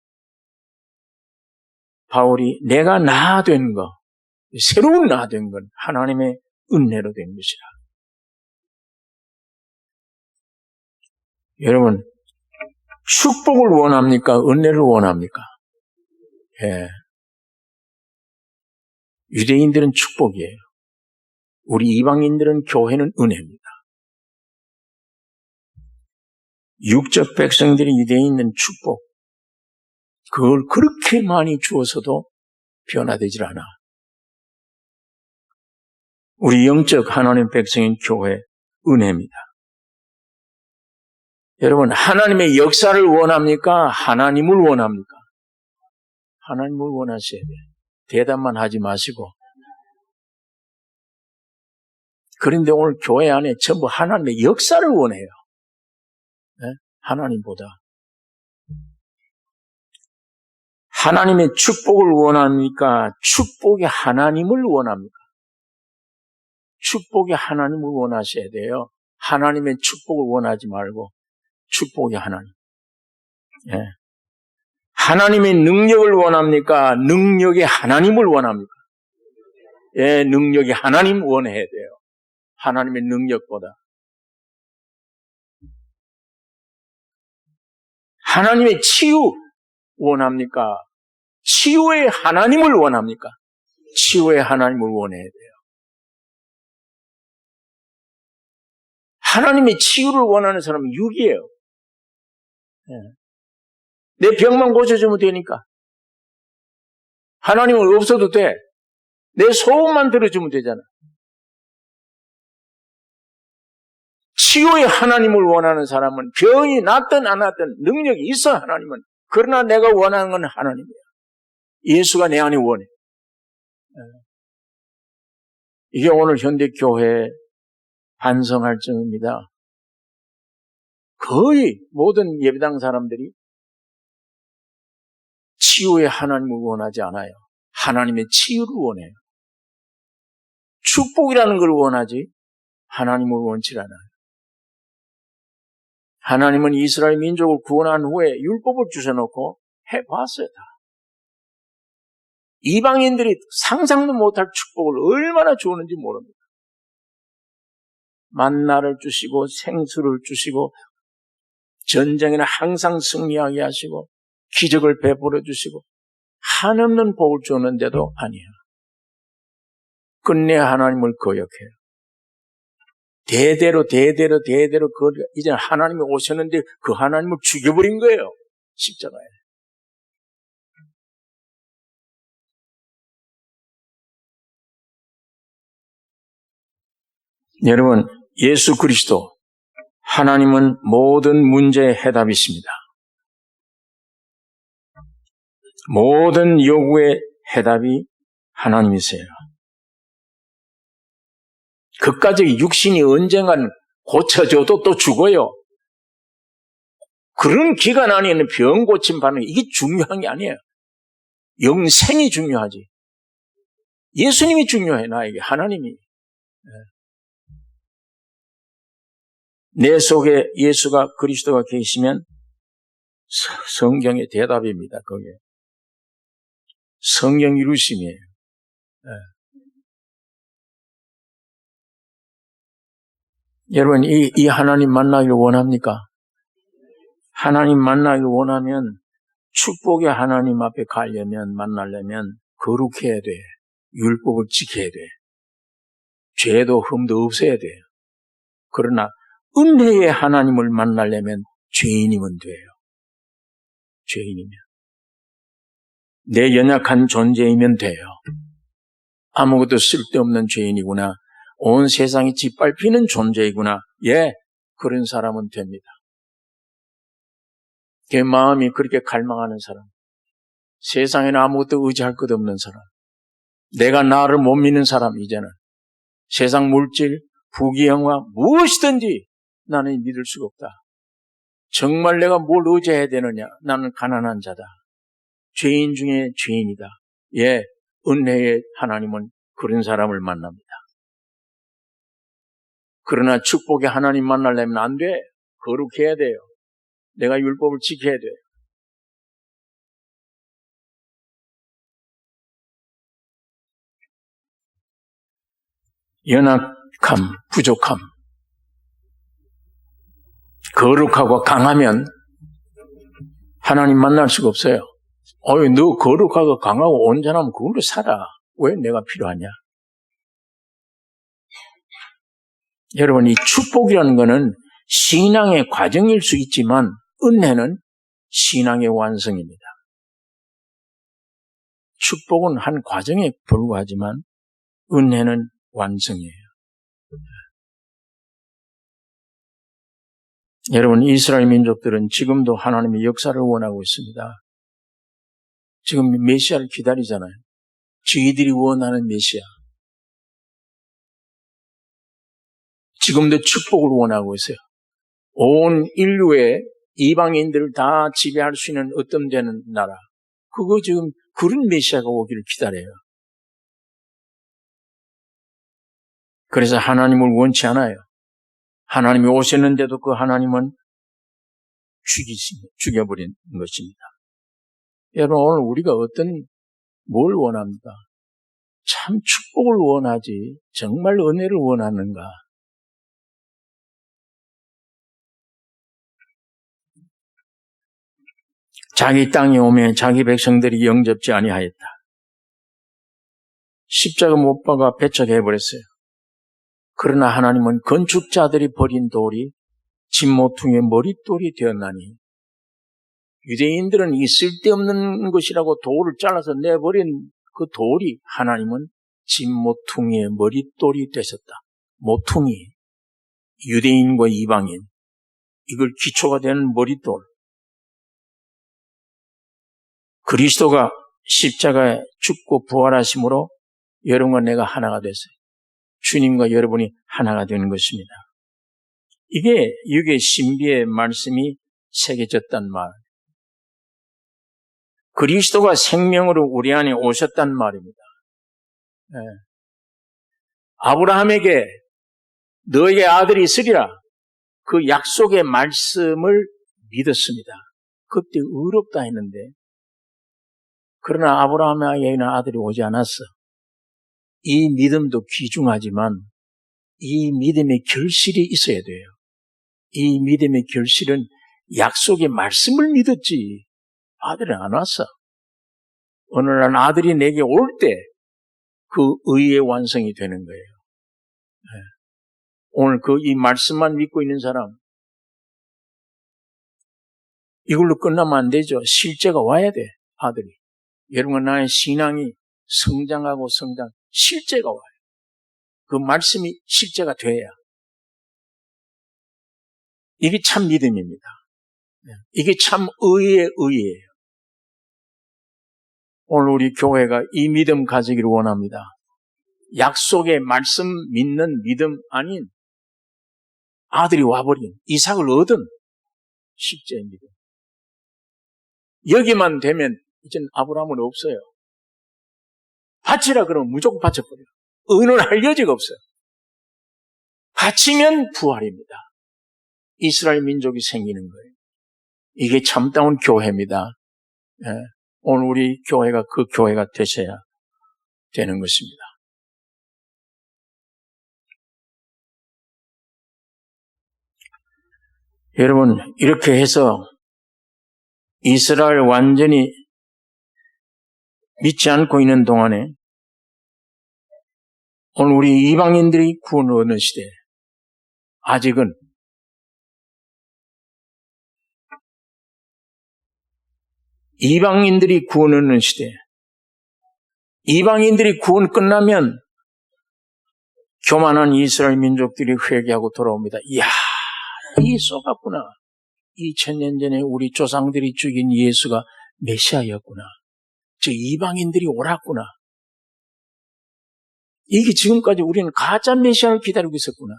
바울이 내가 나 된 것, 새로운 나 된 건 하나님의 은혜로 된 것이라. 여러분, 축복을 원합니까? 은혜를 원합니까? 예. 유대인들은 축복이에요. 우리 이방인들은 교회는 은혜입니다. 육적 백성들이 유대인은 축복. 그걸 그렇게 많이 주어서도 변화되질 않아. 우리 영적 하나님 백성인 교회 은혜입니다. 여러분, 하나님의 역사를 원합니까? 하나님을 원합니까? 하나님을 원하셔야 돼요. 대답만 하지 마시고. 그런데 오늘 교회 안에 전부 하나님의 역사를 원해요. 네? 하나님보다. 하나님의 축복을 원합니까? 축복의 하나님을 원합니까? 축복의 하나님을 원하셔야 돼요. 하나님의 축복을 원하지 말고 축복의 하나님. 예. 하나님의 능력을 원합니까? 능력의 하나님을 원합니까? 능력이 하나님 원해야 돼요. 하나님의 능력보다. 하나님의 치유 원합니까? 치유의 하나님을 원합니까? 치유의 하나님을 원해야 돼요. 하나님의 치유를 원하는 사람은 육이에요. 내 병만 고쳐주면 되니까. 하나님은 없어도 돼. 내 소원만 들어주면 되잖아. 치유의 하나님을 원하는 사람은 병이 낫든 안 낫든 능력이 있어, 하나님은. 그러나 내가 원하는 건 하나님이야. 예수가 내 안에 원해. 이게 오늘 현대교회의 반성할 점입니다. 거의 모든 예배당 사람들이 치유의 하나님을 원하지 않아요. 하나님의 치유를 원해요. 축복이라는 걸 원하지 하나님을 원치 않아요. 하나님은 이스라엘 민족을 구원한 후에 율법을 주셔놓고 해봤어요. 다. 이방인들이 상상도 못할 축복을 얼마나 주었는지 모릅니다. 만나를 주시고 생수를 주시고 전쟁에는 항상 승리하게 하시고 기적을 베풀어 주시고 한없는 복을 주었는데도 아니야. 끝내 하나님을 거역해요. 대대로 이제 하나님이 오셨는데 그 하나님을 죽여버린 거예요. 십자가에. 여러분, 예수 그리스도 하나님은 모든 문제의 해답이십니다. 모든 요구의 해답이 하나님이세요. 그까지 육신이 언젠간 고쳐져도 또 죽어요. 그런 기간 안에는 병 고침 받는 이게 중요한 게 아니에요. 영생이 중요하지. 예수님이 중요해, 나에게. 하나님이. 내 속에 예수가 그리스도가 계시면 성경의 대답입니다. 그게 성령 이루심이에요. 여러분, 이 하나님 만나기를 원합니까? 하나님 만나기를 원하면 축복의 하나님 앞에 가려면, 만나려면 거룩해야 돼. 율법을 지켜야 돼. 죄도 흠도 없어야 돼. 그러나 은혜의 하나님을 만나려면 죄인이면 돼요. 죄인이면. 내 연약한 존재이면 돼요. 아무것도 쓸데없는 죄인이구나. 온 세상이 짓밟히는 존재이구나. 예, 그런 사람은 됩니다. 내 마음이 그렇게 갈망하는 사람. 세상에는 아무것도 의지할 것 없는 사람. 내가 나를 못 믿는 사람, 이제는. 세상 물질, 부귀영화, 무엇이든지 나는 믿을 수가 없다. 정말 내가 뭘 의지해야 되느냐? 나는 가난한 자다. 죄인 중에 죄인이다. 예, 은혜의 하나님은 그런 사람을 만납니다. 그러나 축복의 하나님 만나려면 안 돼. 거룩해야 돼요. 내가 율법을 지켜야 돼요. 연약함, 부족함. 거룩하고 강하면 하나님 만날 수가 없어요. 너 거룩하고 강하고 온전하면 그걸로 살아. 왜 내가 필요하냐? 여러분, 이 축복이라는 것은 신앙의 과정일 수 있지만 은혜는 신앙의 완성입니다. 축복은 한 과정에 불과하지만 은혜는 완성이에요. 여러분, 이스라엘 민족들은 지금도 하나님의 역사를 원하고 있습니다. 지금 메시아를 기다리잖아요. 저희들이 원하는 메시아. 지금도 축복을 원하고 있어요. 온 인류의 이방인들을 다 지배할 수 있는 어떤 되는 나라. 그거 지금 그런 메시아가 오기를 기다려요. 그래서 하나님을 원치 않아요. 하나님이 오셨는데도 그 하나님은 죽여버린 것입니다. 여러분, 오늘 우리가 뭘 원합니까? 참 축복을 원하지 정말 은혜를 원하는가? 자기 땅에 오면 자기 백성들이 영접지 아니하였다. 십자가 못 박아 배척해버렸어요. 그러나 하나님은 건축자들이 버린 돌이 진모퉁이의 머릿돌이 되었나니, 유대인들은 이 쓸데없는 것이라고 돌을 잘라서 내버린 그 돌이 하나님은 진모퉁이의 머릿돌이 되셨다. 모퉁이, 유대인과 이방인, 이걸 기초가 되는 머릿돌. 그리스도가 십자가에 죽고 부활하심으로 여러분과 내가 하나가 됐어요. 주님과 여러분이 하나가 되는 것입니다. 이게 육의 신비의 말씀이 새겨졌단 말. 그리스도가 생명으로 우리 안에 오셨단 말입니다. 네. 아브라함에게 너에게 아들이 있으리라, 그 약속의 말씀을 믿었습니다. 그때 의롭다 했는데, 그러나 아브라함에게는 아들이 오지 않았어. 이 믿음도 귀중하지만 이 믿음의 결실이 있어야 돼요. 이 믿음의 결실은 약속의 말씀을 믿었지 아들이 안 왔어. 어느 날 아들이 내게 올 때 그 의의 완성이 되는 거예요. 네. 오늘 이 말씀만 믿고 있는 사람, 이걸로 끝나면 안 되죠. 실제가 와야 돼, 아들이. 여러분, 나의 신앙이 성장하고 실제가 와요. 그 말씀이 실제가 돼야. 이게 참 믿음입니다. 이게 참 의예요. 오늘 우리 교회가 이 믿음 가지기를 원합니다. 약속의 말씀 믿는 믿음 아닌 아들이 와버린, 이삭을 얻은 실제의 믿음. 여기만 되면 이젠 아브라함은 없어요. 바치라 그러면 무조건 바쳐버려요. 의논할 여지가 없어요. 바치면 부활입니다. 이스라엘 민족이 생기는 거예요. 이게 참다운 교회입니다. 예. 오늘 우리 교회가 그 교회가 되셔야 되는 것입니다. 여러분, 이렇게 해서 이스라엘 완전히 믿지 않고 있는 동안에 오늘 우리 이방인들이 구원을 얻는 시대, 아직은 이방인들이 구원을 얻는 시대, 이방인들이 구원 끝나면 교만한 이스라엘 민족들이 회개하고 돌아옵니다. 이야, 이 쏘갔구나. 2000년 전에 우리 조상들이 죽인 예수가 메시아였구나. 저 이방인들이 옳았구나. 이게 지금까지 우리는 가짜 메시아를 기다리고 있었구나.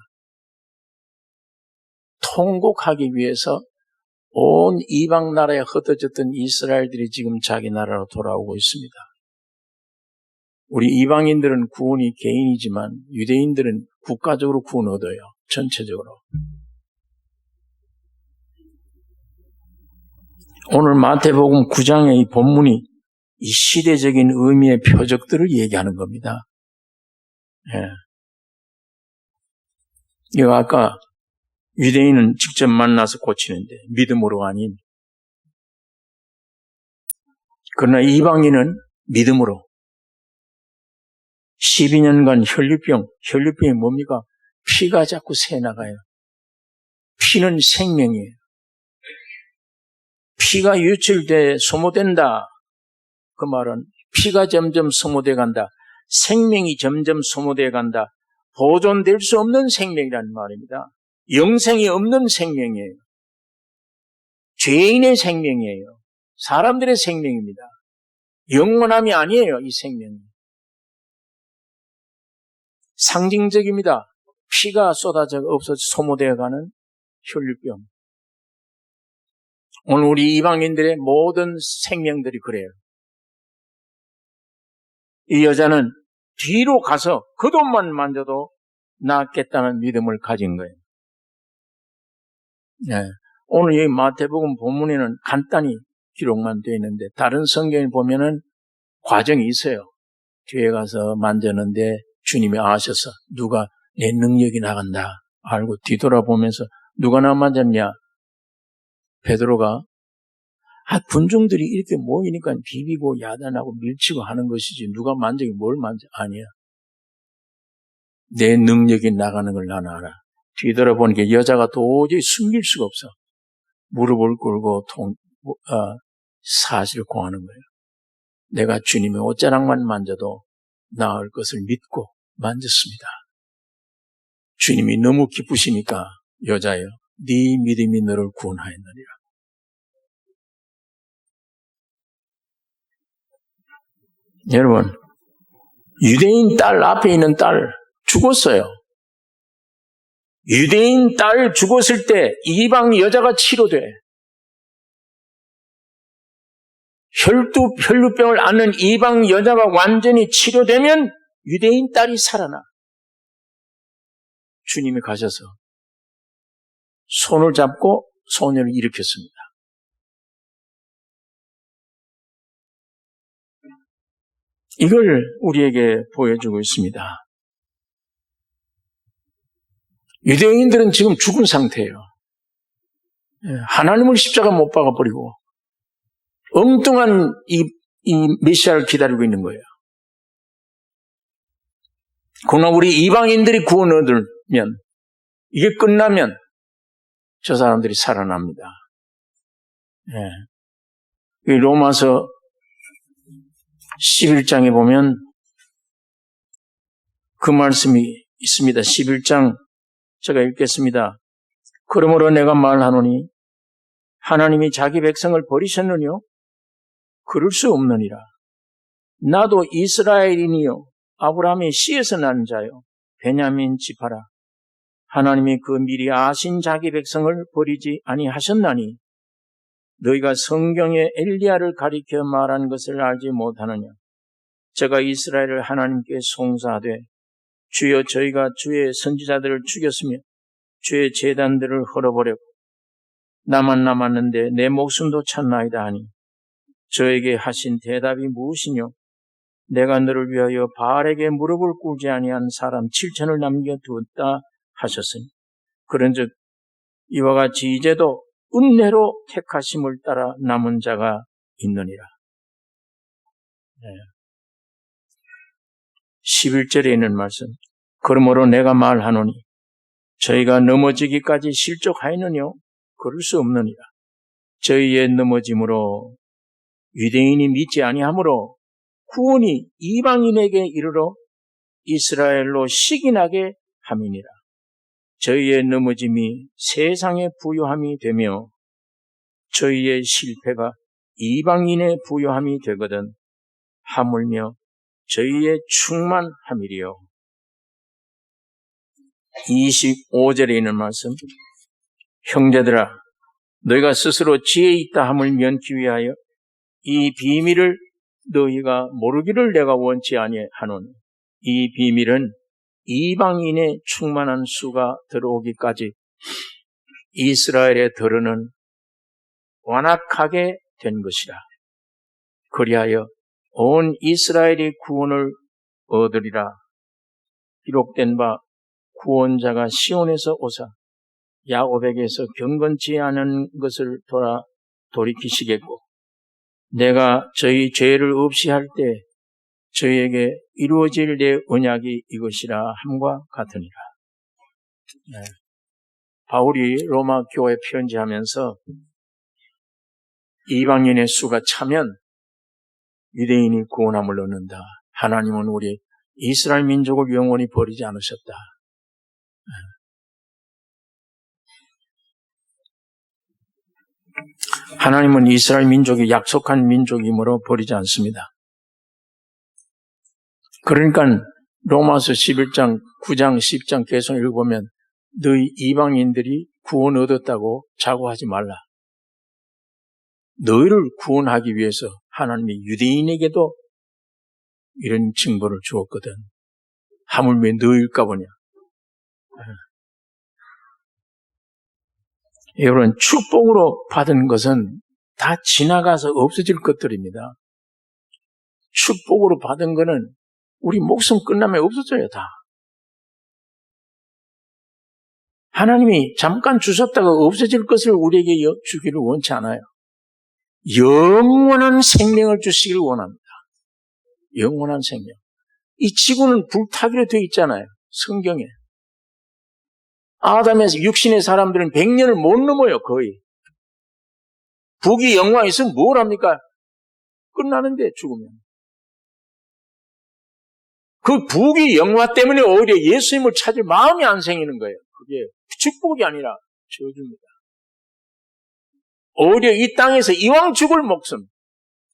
통곡하기 위해서 온 이방 나라에 흩어졌던 이스라엘들이 지금 자기 나라로 돌아오고 있습니다. 우리 이방인들은 구원이 개인이지만 유대인들은 국가적으로 구원 얻어요. 전체적으로. 오늘 마태복음 9장의 이 본문이 이 시대적인 의미의 표적들을 얘기하는 겁니다. 예. 이거 아까 유대인은 직접 만나서 고치는데 믿음으로 아닌, 그러나 이방인은 믿음으로 12년간 혈류병이 뭡니까? 피가 자꾸 새나가요. 피는 생명이에요. 피가 유출돼 소모된다. 그 말은 피가 점점 소모돼 간다. 생명이 점점 소모돼 간다. 보존될 수 없는 생명이라는 말입니다. 영생이 없는 생명이에요. 죄인의 생명이에요. 사람들의 생명입니다. 영원함이 아니에요, 이 생명이. 상징적입니다. 피가 쏟아져 없어져 소모되어가는 혈류병. 오늘 우리 이방인들의 모든 생명들이 그래요. 이 여자는 뒤로 가서 그 돈만 만져도 낫겠다는 믿음을 가진 거예요. 네. 오늘 이 마태복음 본문에는 간단히 기록만 되어 있는데 다른 성경에 보면은 과정이 있어요. 뒤에 가서 만졌는데 주님이 아셔서 누가 내 능력이 나간다 알고 뒤돌아보면서 누가 나 만졌냐? 베드로가 군중들이 이렇게 모이니까 비비고 야단하고 밀치고 하는 것이지 누가 만지고 뭘 만져? 아니야. 내 능력이 나가는 걸 나는 알아. 뒤돌아보니까 여자가 도저히 숨길 수가 없어. 무릎을 꿇고 사실을 공하는 거예요. 내가 주님의 옷자락만 만져도 나을 것을 믿고 만졌습니다. 주님이 너무 기쁘시니까 여자여 네 믿음이 너를 구원하였느니라. 여러분, 유대인 딸 앞에 있는 딸 죽었어요. 유대인 딸 죽었을 때 이방 여자가 치료돼. 혈루병을 앓는 이방 여자가 완전히 치료되면 유대인 딸이 살아나. 주님이 가셔서 손을 잡고 소녀를 일으켰습니다. 이걸 우리에게 보여주고 있습니다. 유대인들은 지금 죽은 상태예요. 하나님을 십자가 못 박아버리고 엉뚱한 이 메시아를 기다리고 있는 거예요. 그러나 우리 이방인들이 구원 얻으면 이게 끝나면 저 사람들이 살아납니다. 이 로마서 11장에 보면 그 말씀이 있습니다. 11장 제가 읽겠습니다. 그러므로 내가 말하노니 하나님이 자기 백성을 버리셨느뇨? 그럴 수 없느니라. 나도 이스라엘인이요 아브라함의 씨에서 난 자요 베냐민 지파라. 하나님이 그 미리 아신 자기 백성을 버리지 아니하셨나니 너희가 성경에 엘리야를 가리켜 말한 것을 알지 못하느냐. 제가 이스라엘을 하나님께 송사하되 주여 저희가 주의 선지자들을 죽였으며 주의 제단들을 헐어버렸고 나만 남았는데 내 목숨도 찾나이다 하니 저에게 하신 대답이 무엇이뇨? 내가 너를 위하여 바알에게 무릎을 꿇지 아니한 사람 7천을 남겨두었다 하셨으니 그런즉 이와 같이 이제도 은혜로 택하심을 따라 남은 자가 있느니라. 11절에 있는 말씀. 그러므로 내가 말하노니 저희가 넘어지기까지 실족하였느뇨? 그럴 수 없느니라. 저희의 넘어짐으로 유대인이 믿지 아니하므로 구원이 이방인에게 이르러 이스라엘로 식인하게 함이니라. 저희의 넘어짐이 세상의 부요함이 되며 저희의 실패가 이방인의 부요함이 되거든 하물며 저희의 충만함이리요. 25절에 있는 말씀. 형제들아 너희가 스스로 지혜 있다 함을 면키 위하여 이 비밀을 너희가 모르기를 내가 원치 아니하노니 이 비밀은 이방인의 충만한 수가 들어오기까지 이스라엘의 더러는 완악하게 된 것이라. 그리하여 온 이스라엘이 구원을 얻으리라. 기록된 바 구원자가 시온에서 오사 야곱에게서 경건치 않은 것을 돌이키시겠고 내가 저희 죄를 없이 할 때 저희에게 이루어질 내 언약이 이것이라 함과 같으니라. 바울이 로마 교회에 편지하면서 이방인의 수가 차면 유대인이 구원함을 얻는다. 하나님은 우리 이스라엘 민족을 영원히 버리지 않으셨다. 하나님은 이스라엘 민족이 약속한 민족이므로 버리지 않습니다. 그러니까 로마서 11장, 9장, 10장 계속 읽으면 너희 이방인들이 구원 얻었다고 자고하지 말라. 너희를 구원하기 위해서 하나님이 유대인에게도 이런 징벌을 주었거든. 하물며 너희일까 보냐. 여러분, 축복으로 받은 것은 다 지나가서 없어질 것들입니다. 축복으로 받은 것은 우리 목숨 끝나면 없어져요, 다. 하나님이 잠깐 주셨다가 없어질 것을 우리에게 주기를 원치 않아요. 영원한 생명을 주시기를 원합니다. 영원한 생명. 이 지구는 불타기로 되어 있잖아요. 성경에. 아담에서 육신의 사람들은 100년을 못 넘어요, 거의. 부귀 영광이 있으면 뭘 합니까? 끝나는데, 죽으면. 그 부귀 영화 때문에 오히려 예수님을 찾을 마음이 안 생기는 거예요. 그게 축복이 아니라 저주입니다. 오히려 이 땅에서 이왕 죽을 목숨,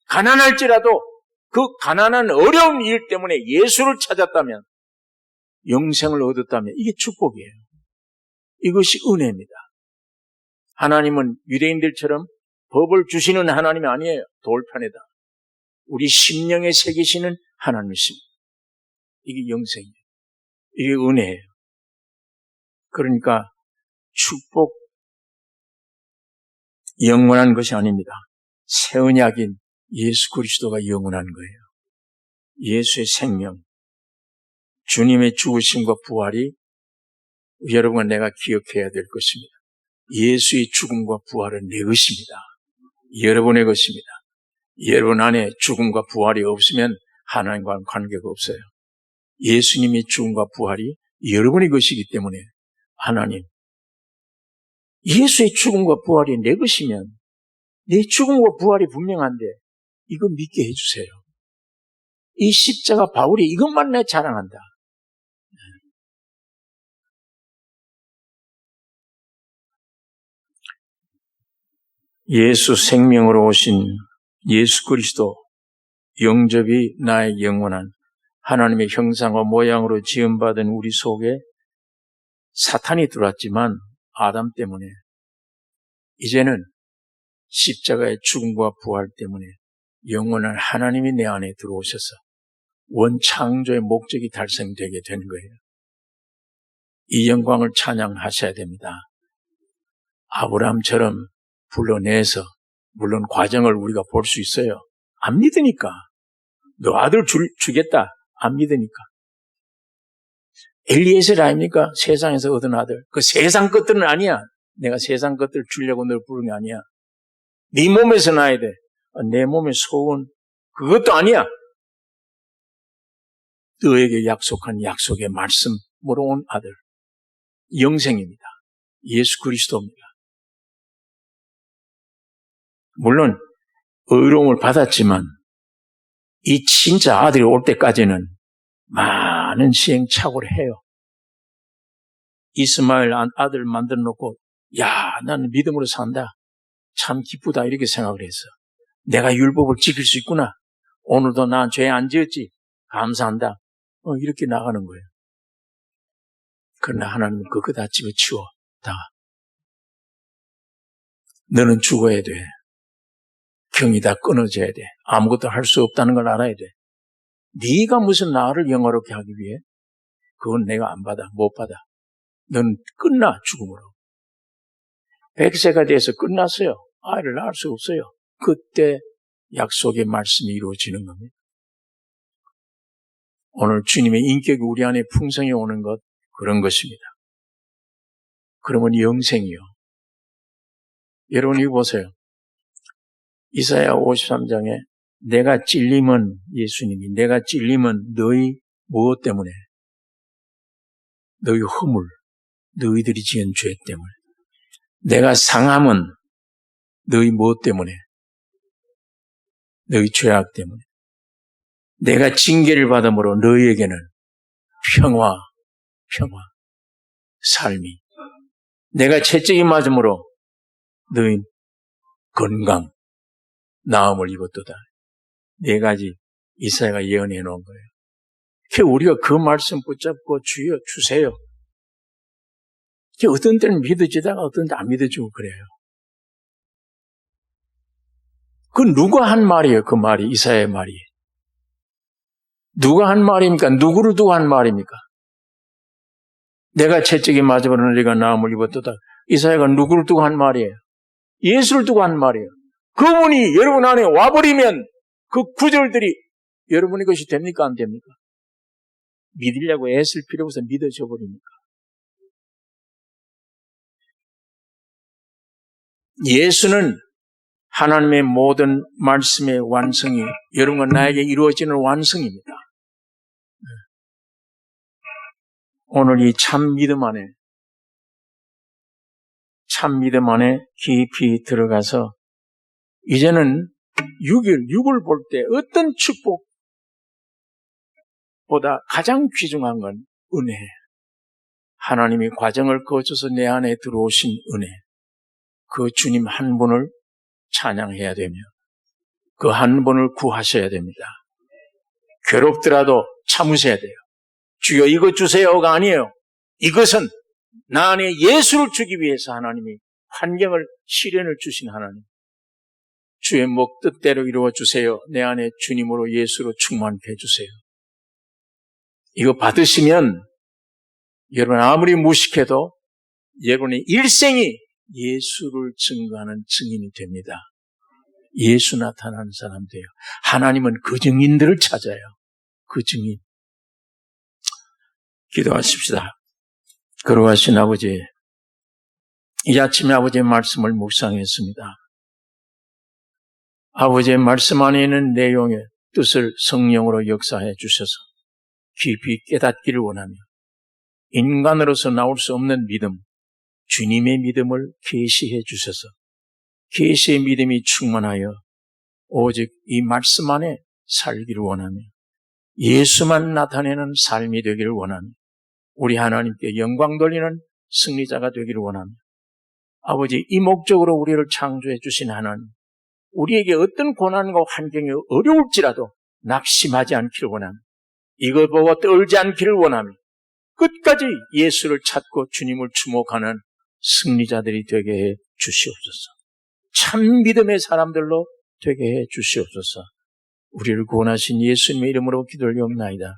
가난할지라도 그 가난한 어려운 일 때문에 예수를 찾았다면, 영생을 얻었다면 이게 축복이에요. 이것이 은혜입니다. 하나님은 유대인들처럼 법을 주시는 하나님이 아니에요. 돌판에다. 우리 심령에 새기시는 하나님이십니다. 이게 영생이에요. 이게 은혜예요. 그러니까 축복, 영원한 것이 아닙니다. 새 언약인 예수 그리스도가 영원한 거예요. 예수의 생명, 주님의 죽으심과 부활이 여러분과 내가 기억해야 될 것입니다. 예수의 죽음과 부활은 내 것입니다. 여러분의 것입니다. 여러분 안에 죽음과 부활이 없으면 하나님과는 관계가 없어요. 예수님의 죽음과 부활이 여러분의 것이기 때문에 하나님, 예수의 죽음과 부활이 내 것이면 내 죽음과 부활이 분명한데 이거 믿게 해주세요. 이 십자가 바울이 이것만 내 자랑한다. 예수 생명으로 오신 예수 그리스도 영접이 나의 영원한 하나님의 형상과 모양으로 지음받은 우리 속에 사탄이 들어왔지만 아담 때문에 이제는 십자가의 죽음과 부활 때문에 영원한 하나님이 내 안에 들어오셔서 원창조의 목적이 달성되게 된 거예요. 이 영광을 찬양하셔야 됩니다. 아브라함처럼 불러내서 물론 과정을 우리가 볼 수 있어요. 안 믿으니까. 너 아들 주겠다. 안 믿으니까. 엘리에셀 아닙니까? 세상에서 얻은 아들. 그 세상 것들은 아니야. 내가 세상 것들 주려고 널 부른 게 아니야. 네 몸에서 나야 돼. 내 몸의 소원 그것도 아니야. 너에게 약속한 약속의 말씀으로 온 아들. 영생입니다. 예수 그리스도입니다. 물론 의로움을 받았지만 이 진짜 아들이 올 때까지는 많은 시행착오를 해요. 이스마엘 아들 만들어 놓고 야, 나는 믿음으로 산다. 참 기쁘다 이렇게 생각을 했어. 내가 율법을 지킬 수 있구나. 오늘도 난 죄 안 지었지. 감사한다. 이렇게 나가는 거예요. 그러나 하나님은 그거 다 집어치워. 다. 너는 죽어야 돼. 경이 다 끊어져야 돼. 아무것도 할 수 없다는 걸 알아야 돼. 네가 무슨 나를 영화롭게 하기 위해? 그건 내가 안 받아. 못 받아. 넌 끝나 죽음으로. 100세가 돼서 끝났어요. 아이를 낳을 수 없어요. 그때 약속의 말씀이 이루어지는 겁니다. 오늘 주님의 인격이 우리 안에 풍성히 오는 것 그런 것입니다. 그러면 영생이요. 여러분 이거 보세요. 이사야 53장에 내가 찔림은 예수님이 내가 찔림은 너희 무엇 때문에? 너희 허물, 너희들이 지은 죄 때문에. 내가 상함은 너희 무엇 때문에? 너희 죄악 때문에. 내가 징계를 받음으로 너희에게는 평화, 삶이. 내가 채찍이 맞음으로 너희 건강, 나음을 입었도다. 4가지 이사야가 예언해 놓은 거예요. 우리가 그 말씀 붙잡고 주여 주세요. 어떤 때는 믿어지다가 어떤 때 안 믿어지고 그래요. 그 누가 한 말이에요? 그 말이 이사야의 말이. 누가 한 말입니까? 누구를 두고 한 말입니까? 내가 채찍에 맞아버리는 너희가 나음을 입었도다. 이사야가 누구를 두고 한 말이에요? 예수를 두고 한 말이에요. 그분이 여러분 안에 와버리면 그 구절들이 여러분의 것이 됩니까? 안 됩니까? 믿으려고 애쓸 필요 없어 믿어져 버리니까. 예수는 하나님의 모든 말씀의 완성이 여러분과 나에게 이루어지는 완성입니다. 오늘 이 참 믿음 안에 깊이 들어가서 이제는 육을 볼 때 어떤 축복보다 가장 귀중한 건 은혜. 하나님이 과정을 거쳐서 내 안에 들어오신 은혜. 그 주님 한 분을 찬양해야 되며 그 한 분을 구하셔야 됩니다. 괴롭더라도 참으셔야 돼요. 주여 이것 주세요가 아니에요. 이것은 나 안에 예수를 주기 위해서 하나님이 환경을 시련을 주신 하나님. 주의 목 뜻대로 이루어 주세요. 내 안에 주님으로 예수로 충만케 해주세요. 이거 받으시면 여러분 아무리 무식해도 여러분의 일생이 예수를 증거하는 증인이 됩니다. 예수 나타나는 사람 돼요. 하나님은 그 증인들을 찾아요. 그 증인. 기도하십시다. 거룩하신 아버지, 이 아침에 아버지의 말씀을 묵상했습니다. 아버지의 말씀 안에 있는 내용의 뜻을 성령으로 역사해 주셔서 깊이 깨닫기를 원하며 인간으로서 나올 수 없는 믿음, 주님의 믿음을 계시해 주셔서 계시의 믿음이 충만하여 오직 이 말씀 안에 살기를 원하며 예수만 나타내는 삶이 되기를 원하며 우리 하나님께 영광 돌리는 승리자가 되기를 원하며 아버지 이 목적으로 우리를 창조해 주신 하나님, 우리에게 어떤 고난과 환경이 어려울지라도 낙심하지 않기를 원하며 이것 보고 떨지 않기를 원하며 끝까지 예수를 찾고 주님을 주목하는 승리자들이 되게 해 주시옵소서. 참 믿음의 사람들로 되게 해 주시옵소서. 우리를 구원하신 예수님의 이름으로 기도를 드리옵나이다.